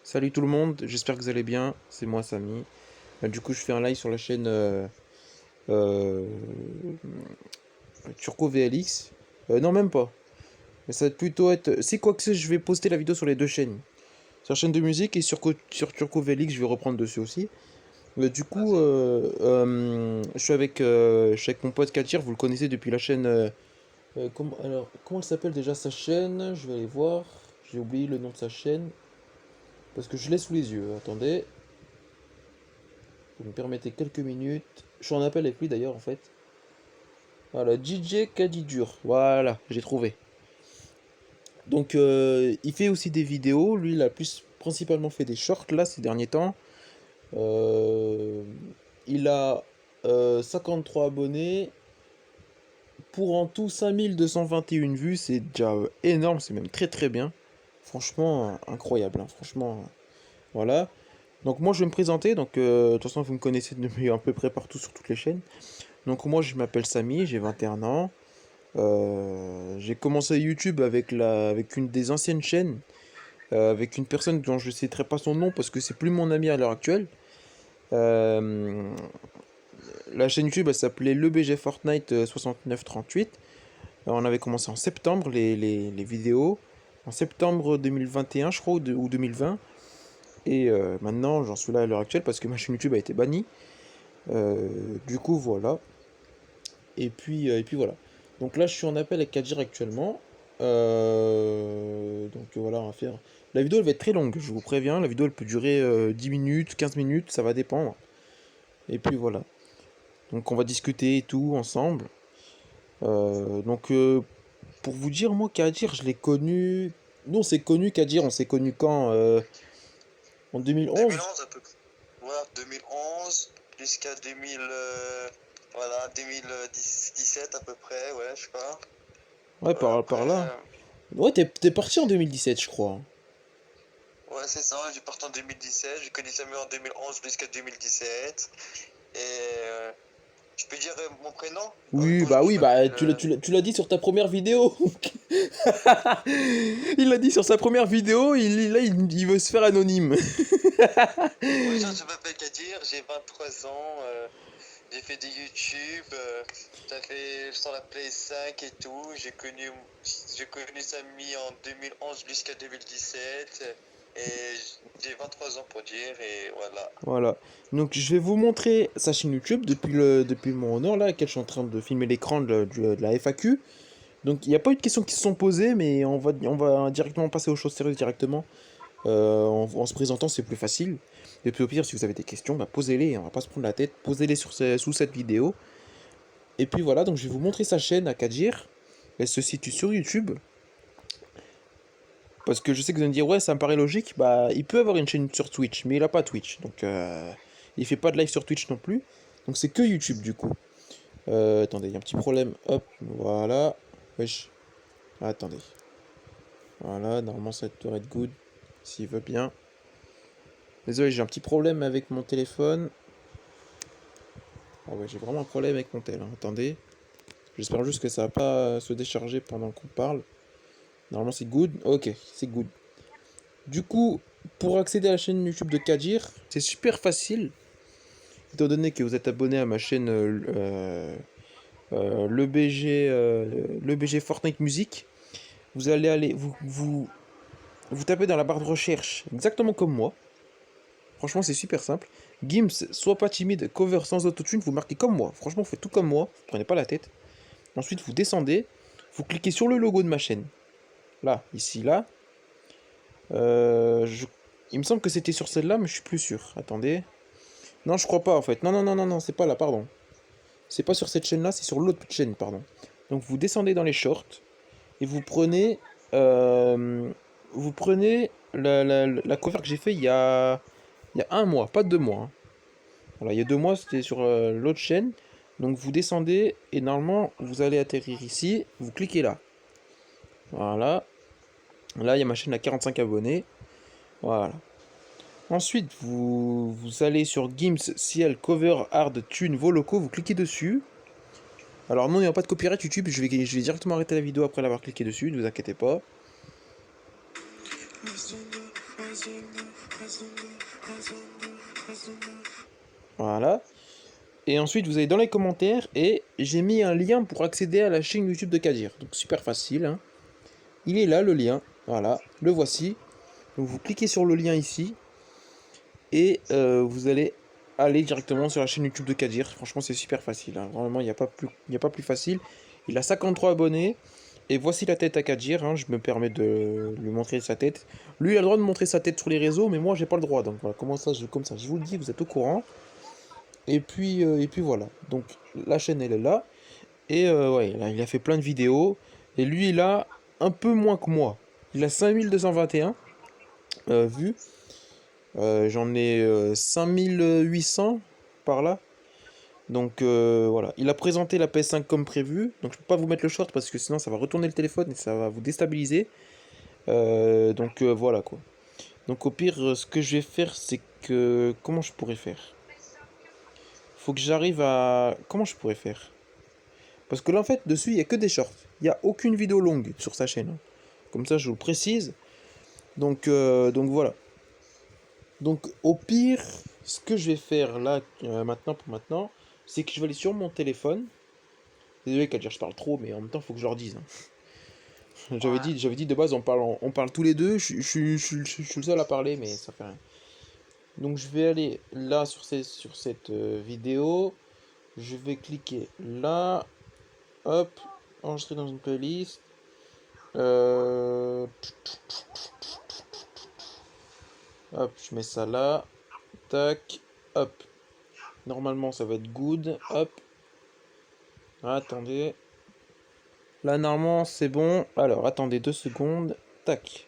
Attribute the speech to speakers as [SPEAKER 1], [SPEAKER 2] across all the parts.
[SPEAKER 1] Salut tout le monde, j'espère que vous allez bien, c'est moi Samy. Du coup je fais un live sur la chaîne euh, Turco VLX. Non même pas, mais ça va plutôt être... C'est quoi que c'est, je vais poster la vidéo sur les deux chaînes. Sur la chaîne de musique et sur Turco VLX je vais reprendre dessus aussi. Du coup je suis avec mon pote Katir, vous le connaissez depuis la chaîne... comment elle s'appelle déjà sa chaîne? Je vais aller voir, j'ai oublié le nom de sa chaîne. Parce que je l'ai sous les yeux, attendez. Vous me permettez quelques minutes. Je suis en appel avec lui d'ailleurs en fait. Voilà, DJ Kadidur. Voilà, j'ai trouvé. Donc il fait aussi des vidéos. Lui, il a plus principalement fait des shorts là ces derniers temps. Euh, il a 53 abonnés. Pour en tout 5221 vues. C'est déjà énorme. C'est même très très bien. Franchement, incroyable, hein. Franchement, voilà. Donc moi je vais me présenter. Donc de toute façon vous me connaissez depuis à peu près partout sur toutes les chaînes. Donc moi je m'appelle Samy, j'ai 21 ans. J'ai commencé YouTube avec une des anciennes chaînes, avec une personne dont je ne citerai pas son nom parce que c'est plus mon ami à l'heure actuelle. Euh, la chaîne YouTube elle s'appelait Le BG Fortnite 6938. On avait commencé en septembre les vidéos, en septembre 2021 je crois ou 2020. Et maintenant j'en suis là à l'heure actuelle parce que ma chaîne YouTube a été bannie. Du coup voilà. Et puis voilà. Donc là, je suis en appel avec Kadir actuellement. Donc voilà, on va faire. La vidéo, elle va être très longue, je vous préviens. La vidéo, elle peut durer 10 minutes, 15 minutes, ça va dépendre. Et puis voilà. Donc on va discuter et tout ensemble. Donc pour vous dire, moi, Kadir, je l'ai connu. Nous, on s'est connu, Kadir, on s'est connu quand en 2011.
[SPEAKER 2] 2011 à peu près. Voilà, 2011 jusqu'à 2000, voilà, 2017 à peu près, ouais, je sais pas.
[SPEAKER 1] Ouais,
[SPEAKER 2] Voilà,
[SPEAKER 1] par
[SPEAKER 2] après,
[SPEAKER 1] là. Ouais, t'es parti en 2017, je crois.
[SPEAKER 2] ouais, c'est ça, j'ai parti en 2017, j'ai connu Samuel en 2011 jusqu'à 2017. Et je peux dire mon prénom? Bonjour,
[SPEAKER 1] Oui,
[SPEAKER 2] je m'appelle.
[SPEAKER 1] tu l'as dit sur ta première vidéo. Il l'a dit sur sa première vidéo, il veut se faire anonyme.
[SPEAKER 2] Bonjour, je m'appelle Kadir, j'ai 23 ans. J'ai fait des YouTube, ça fait sur la Play 5 et tout. J'ai connu Samy en 2011 jusqu'à 2017 et j'ai 23 ans pour dire et voilà.
[SPEAKER 1] Voilà. Donc je vais vous montrer sa chaîne YouTube depuis mon nom là, laquelle je suis en train de filmer l'écran de la FAQ. Donc il n'y a pas eu de questions qui se sont posées, mais on va directement passer aux choses sérieuses directement. En se présentant, c'est plus facile. Et puis au pire, si vous avez des questions, bah, posez-les, on va pas se prendre la tête. Posez-les sous cette vidéo. Et puis voilà, donc je vais vous montrer sa chaîne à Kadir. Elle se situe sur YouTube. Parce que je sais que vous allez me dire, ouais, ça me paraît logique. Bah, il peut avoir une chaîne sur Twitch, mais il a pas Twitch. Donc, il fait pas de live sur Twitch non plus. Donc, c'est que YouTube du coup. Attendez, il y a un petit problème. Hop, voilà. Wesh. Attendez. Voilà, normalement ça devrait être good. S'il veut bien. Désolé, j'ai un petit problème avec mon téléphone. Ah ouais, j'ai vraiment un problème avec mon tel, hein. Attendez. J'espère juste que ça va pas se décharger pendant qu'on parle. Normalement c'est good. Ok, c'est good. Du coup, pour accéder à la chaîne YouTube de Kadir, c'est super facile. Étant donné que vous êtes abonné à ma chaîne le BG Fortnite Music, vous allez vous tapez dans la barre de recherche, exactement comme moi. Franchement, c'est super simple. Gims, sois pas timide, cover sans autotune, vous marquez comme moi. Franchement, vous faites tout comme moi, vous prenez pas la tête. Ensuite, vous descendez, vous cliquez sur le logo de ma chaîne. Là, ici, là. Il me semble que c'était sur celle-là, mais je suis plus sûr. Attendez. Non, je crois pas en fait. Non, non, non, non, non, c'est pas là, pardon. C'est pas sur cette chaîne-là, c'est sur l'autre chaîne, pardon. Donc vous descendez dans les shorts et euh, vous prenez la cover que j'ai fait il y a un mois, pas 2 mois, hein. Voilà, il y a 2 mois, c'était sur l'autre chaîne. Donc vous descendez et normalement vous allez atterrir ici. Vous cliquez là. Voilà. Là, il y a ma chaîne à 45 abonnés. Voilà. Ensuite, vous allez sur Gims, Ciel, Cover, Hard, Tune, vos locaux, vous cliquez dessus. Alors non, il n'y a pas de copyright YouTube, je vais directement arrêter la vidéo après l'avoir cliqué dessus, ne vous inquiétez pas. Voilà. Et ensuite, vous allez dans les commentaires et j'ai mis un lien pour accéder à la chaîne YouTube de Kadir. Donc super facile, hein. Il est là le lien. Voilà, le voici. Donc vous cliquez sur le lien ici et vous allez aller directement sur la chaîne YouTube de Kadir. Franchement, c'est super facile, hein. Vraiment, il n'y a pas plus facile. Il a 53 abonnés. Et voici la tête à Kadir, hein. Je me permets de lui montrer sa tête. Lui, il a le droit de montrer sa tête sur les réseaux, mais moi, j'ai pas le droit. Donc voilà, comment ça, comme ça, je vous le dis, vous êtes au courant. Et puis voilà. Donc la chaîne, elle est là. Et ouais, là, il a fait plein de vidéos. Et lui, il a un peu moins que moi. Il a 5221 vues. J'en ai 5800 par là. Donc voilà, il a présenté la PS5 comme prévu. Donc je peux pas vous mettre le short parce que sinon ça va retourner le téléphone et ça va vous déstabiliser. Donc voilà quoi. Donc au pire, ce que je vais faire, c'est que... Comment je pourrais faire? Faut que j'arrive à... Comment je pourrais faire? Parce que là en fait, dessus, il y a que des shorts. Il n'y a aucune vidéo longue sur sa chaîne, hein. Comme ça, je vous le précise. Donc voilà. Donc au pire, ce que je vais faire là, maintenant pour maintenant, c'est que je vais aller sur mon téléphone. Désolé, Kadir, je parle trop, mais en même temps, il faut que je leur dise, hein.
[SPEAKER 2] Ouais.
[SPEAKER 1] J'avais dit de base, on parle tous les deux. Je suis le seul à parler, mais ça fait rien. Donc je vais aller là sur cette vidéo. Je vais cliquer là. Hop. Enregistrer dans une playlist. Euh, Hop, je mets ça là. Tac. Hop. Normalement, ça va être good. Hop. Attendez. Là, normalement, c'est bon. Alors, attendez 2 secondes. Tac.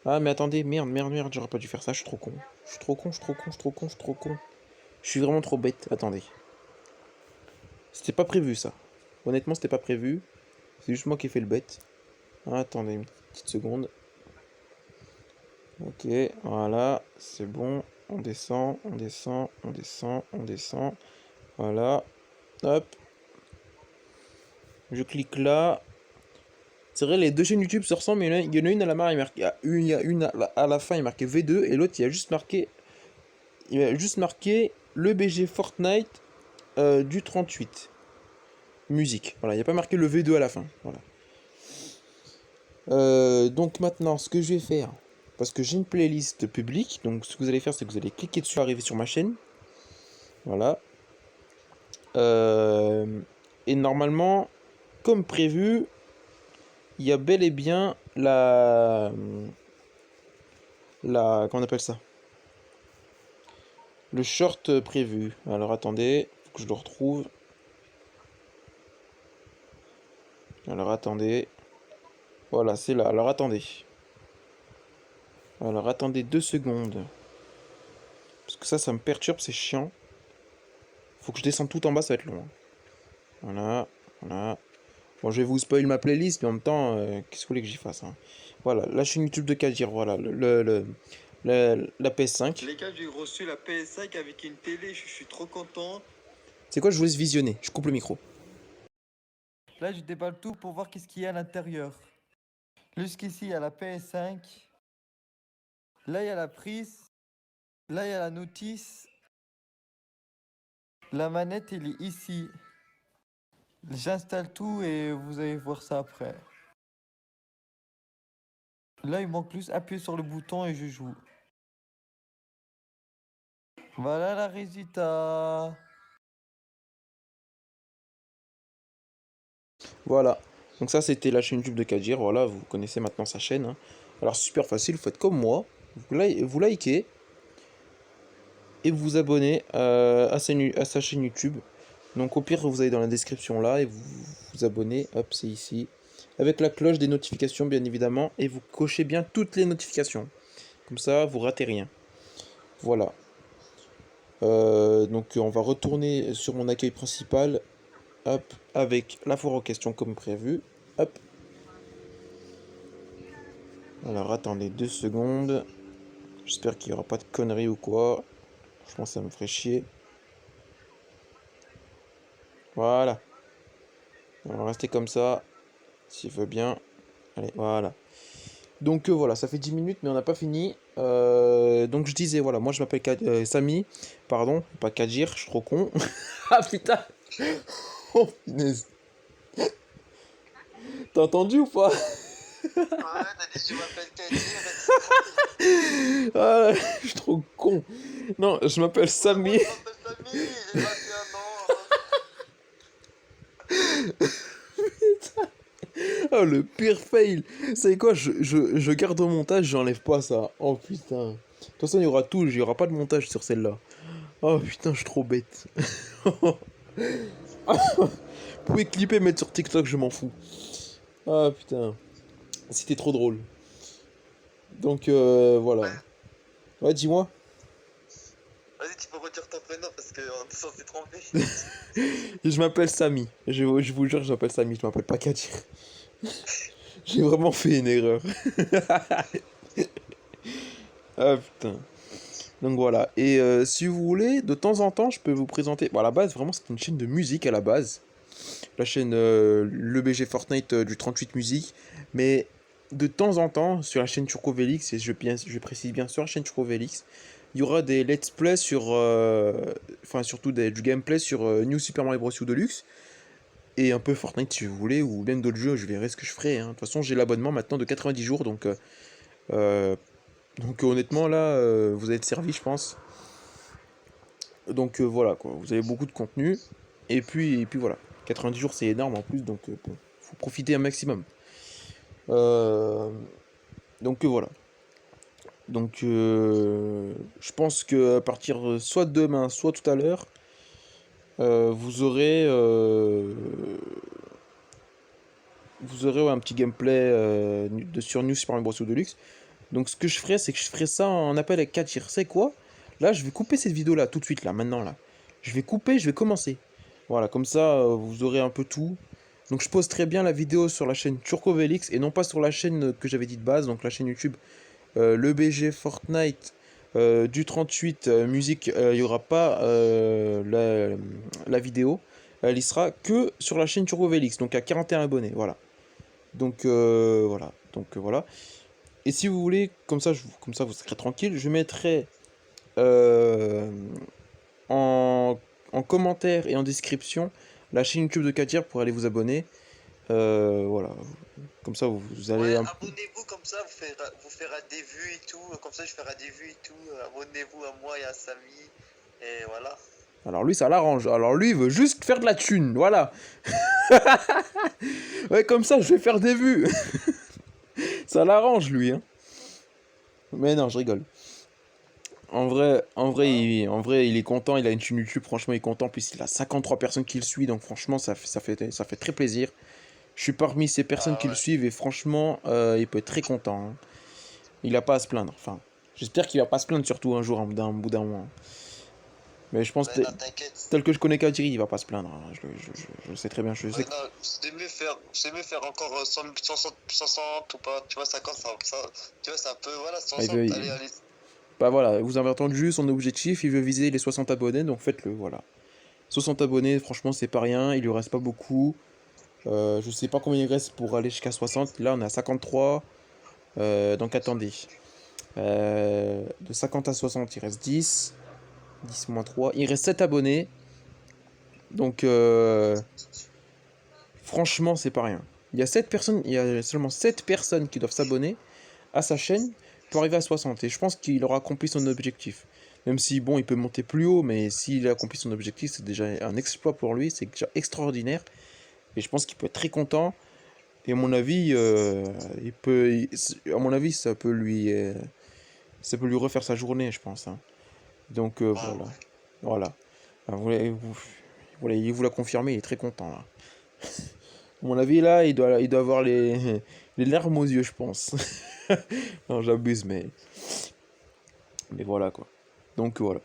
[SPEAKER 1] Ah, mais attendez, merde, j'aurais pas dû faire ça, je suis trop con. Je suis trop con, je suis trop con, je suis trop con, je suis trop con. Je suis vraiment trop bête, attendez. C'était pas prévu ça. Honnêtement, c'était pas prévu. C'est juste moi qui ai fait le bête. Attendez une petite seconde. Ok, voilà, c'est bon. On descend, on descend, on descend, on descend. Voilà. Hop. Je clique là. C'est vrai, les deux chaînes YouTube se ressemblent, mais il y en a une à la marque, il y a une à la fin, il est marqué V2, et l'autre, il y a juste marqué le BG Fortnite du 38. Musique. Voilà, il n'y a pas marqué le V2 à la fin. Voilà. Donc maintenant, ce que je vais faire, parce que j'ai une playlist publique, donc ce que vous allez faire, c'est que vous allez cliquer dessus, arriver sur ma chaîne. Voilà. Euh, et normalement, comme prévu, il y a bel et bien comment on appelle ça? Le short prévu. Alors attendez, faut que je le retrouve. Alors attendez. Voilà, c'est là. Alors attendez 2 secondes. Parce que ça me perturbe, c'est chiant. Faut que je descende tout en bas, ça va être long, hein. Voilà, voilà. Bon, je vais vous spoil ma playlist, mais en même temps, qu'est-ce que vous voulez que j'y fasse, hein? Voilà, la chaîne YouTube de Kadir, voilà, la PS5.
[SPEAKER 3] Les gars, j'ai reçu la PS5 avec une télé, je suis trop content.
[SPEAKER 1] C'est quoi, je vous laisse visionner. Je coupe le micro.
[SPEAKER 3] Là, je déballe tout pour voir qu'est-ce qu'il y a à l'intérieur. Jusqu'ici, il y a la PS5. Là, il y a la prise. Là, il y a la notice. La manette, elle est ici. J'installe tout et vous allez voir ça après. Là, il manque juste appuyer sur le bouton et je joue. Voilà le résultat.
[SPEAKER 1] Voilà. Donc ça, c'était la chaîne YouTube de Kadir. Voilà, vous connaissez maintenant sa chaîne, hein. Alors, super facile, vous faites comme moi. Vous likez et vous vous abonnez à sa chaîne YouTube. Donc au pire, vous allez dans la description là et vous vous abonnez. Hop, c'est ici. Avec la cloche des notifications, bien évidemment. Et vous cochez bien toutes les notifications. Comme ça, vous ratez rien. Voilà. Donc on va retourner sur mon accueil principal. Hop, avec la foire aux questions comme prévu. Hop. Alors attendez 2 secondes. J'espère qu'il n'y aura pas de conneries ou quoi. Franchement, ça me ferait chier. Voilà. On va rester comme ça. S'il veut bien. Allez, voilà. Donc voilà, ça fait 10 minutes, mais on n'a pas fini. Donc je disais, voilà, moi je m'appelle Samy, pardon, pas Kadir, je suis trop con. Ah putain! Oh punaise! T'as entendu ou pas?
[SPEAKER 2] Ouais, t'as dit, je m'appelle Kadir, et c'est tranquille.
[SPEAKER 1] Ah, je suis trop con. Non, je m'appelle
[SPEAKER 2] Ouais, moi,
[SPEAKER 1] Samy.
[SPEAKER 2] je m'appelle Samy, j'ai 21 ans.
[SPEAKER 1] Oh, le pire fail. C'est quoi? Je garde au montage, j'enlève pas ça. Oh putain. De toute façon, il y aura tout, il y aura pas de montage sur celle-là. Oh putain, je suis trop bête. Vous pouvez clipper et mettre sur TikTok, je m'en fous. Ah putain. C'était trop drôle. Donc voilà.
[SPEAKER 2] Ouais,
[SPEAKER 1] Ouais, dis-moi.
[SPEAKER 2] vas-y, tu peux redire ton prénom parce qu'on est censé tromper.
[SPEAKER 1] Je m'appelle Samy. Je vous jure, je m'appelle Samy, je m'appelle pas Kadir. J'ai vraiment fait une erreur. Ah putain. Donc voilà. Et si vous voulez, de temps en temps, je peux vous présenter. Bon, à la base, vraiment, c'est une chaîne de musique à la base. La chaîne Le BG Fortnite du 38 Musique. Mais de temps en temps, sur la chaîne Turco Velix, et je précise bien sur la chaîne Turco Velix, il y aura des let's play sur. Enfin, surtout du gameplay sur New Super Mario Bros. U Deluxe. Et un peu Fortnite si vous voulez, ou même d'autres jeux, je verrai ce que je ferai, hein. De toute façon, j'ai l'abonnement maintenant de 90 jours, euh, donc honnêtement, là, vous êtes servi, je pense. Donc voilà, quoi, vous avez beaucoup de contenu. Et puis voilà, 90 jours, c'est énorme en plus, donc bon, faut profiter un maximum. Euh, donc voilà. Donc je pense que à partir soit de demain, soit tout à l'heure, vous aurez ouais, un petit gameplay sur New Super Mario Bros. Deluxe. Donc ce que je ferai, c'est que je ferai ça en appel avec Katir. C'est quoi? Là, je vais couper cette vidéo là, tout de suite, là, maintenant, là. Je vais couper, je vais commencer. Voilà, comme ça, vous aurez un peu tout. Donc je pose très bien la vidéo sur la chaîne Turcovelix et non pas sur la chaîne que j'avais dit de base, donc la chaîne YouTube le BG Fortnite du 38 musique, il n'y aura pas la vidéo. Elle y sera que sur la chaîne Turcovelix, donc à 41 abonnés, voilà. Donc voilà, voilà. Et si vous voulez, comme ça vous serez tranquille, je mettrai euh, en, en commentaire et en description la chaîne YouTube de Kadir pour aller vous abonner. Voilà, comme ça vous allez
[SPEAKER 2] Ouais,
[SPEAKER 1] un peu...
[SPEAKER 2] abonnez-vous comme ça, vous ferez des vues et tout. Comme ça, je ferai des vues et tout. Abonnez-vous à moi et à Samy. Et voilà.
[SPEAKER 1] Alors lui, ça l'arrange. Alors lui, il veut juste faire de la thune, voilà. Ouais, comme ça, je vais faire des vues. Ça l'arrange, lui, hein. Mais non, je rigole.
[SPEAKER 2] Hein.
[SPEAKER 1] En vrai, il est content, il a une chaîne YouTube, franchement, il est content. Puis il a 53 personnes qui le suivent, donc franchement, ça fait très plaisir. Je suis parmi ces personnes
[SPEAKER 2] Ah
[SPEAKER 1] qui le
[SPEAKER 2] ouais.
[SPEAKER 1] suivent et franchement, il peut être très content, hein. Il a pas à se plaindre. Enfin, j'espère qu'il va pas se plaindre, surtout un jour, d'un bout d'un mois. Mais je pense,
[SPEAKER 2] Ouais, non, t'inquiète.
[SPEAKER 1] tel que je connais Kadiri, il va pas se plaindre, hein. Je le sais très bien. Je sais
[SPEAKER 2] Ouais, non, c'est mieux faire encore 60 ou pas. Tu vois, 50, tu vois, c'est un peu, voilà,
[SPEAKER 1] il veut,
[SPEAKER 2] 60. Allez, allez.
[SPEAKER 1] bah voilà, vous avez entendu son objectif, il veut viser les 60 abonnés, donc faites-le, voilà. 60 abonnés, franchement, c'est pas rien, il lui reste pas beaucoup. Je sais pas combien il reste pour aller jusqu'à 60, là on est à 53. Donc attendez. De 50 à 60, il reste 10. 10 moins 3. Il reste 7 abonnés. Donc franchement, c'est pas rien. Il y a seulement 7 personnes qui doivent s'abonner à sa chaîne pour arriver à 60. Et je pense qu'il aura accompli son objectif. Même si, bon, il peut monter plus haut, mais s'il a accompli son objectif, c'est déjà un exploit pour lui, c'est déjà extraordinaire. Et je pense qu'il peut être très content. Et à mon avis, à mon avis, ça peut lui refaire sa journée, je pense, hein. Donc
[SPEAKER 2] Ah
[SPEAKER 1] voilà,
[SPEAKER 2] ouais.
[SPEAKER 1] voilà. Ah, voilà, il vous l'a confirmé, il est très content là. À mon avis, là, il doit avoir les larmes aux yeux, je pense. Non, j'abuse, mais voilà quoi. Donc voilà.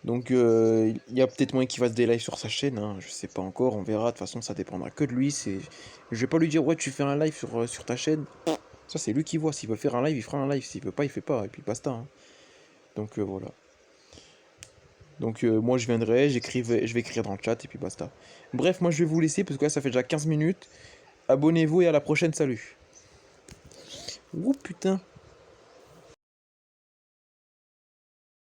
[SPEAKER 1] Donc il y a peut-être moyen qu'il fasse des lives sur sa chaîne, hein, je sais pas encore, on verra. De toute façon, ça dépendra que de lui. Je vais pas lui dire ouais, tu fais un live sur ta chaîne. Ça, c'est lui qui voit. S'il veut faire un live, il fera un live. S'il veut pas, il fait pas. Et puis basta, hein. Donc voilà. Donc moi je vais écrire dans le chat et puis basta. Bref, moi je vais vous laisser parce que là ça fait déjà 15 minutes. Abonnez-vous et à la prochaine, salut. Oh putain.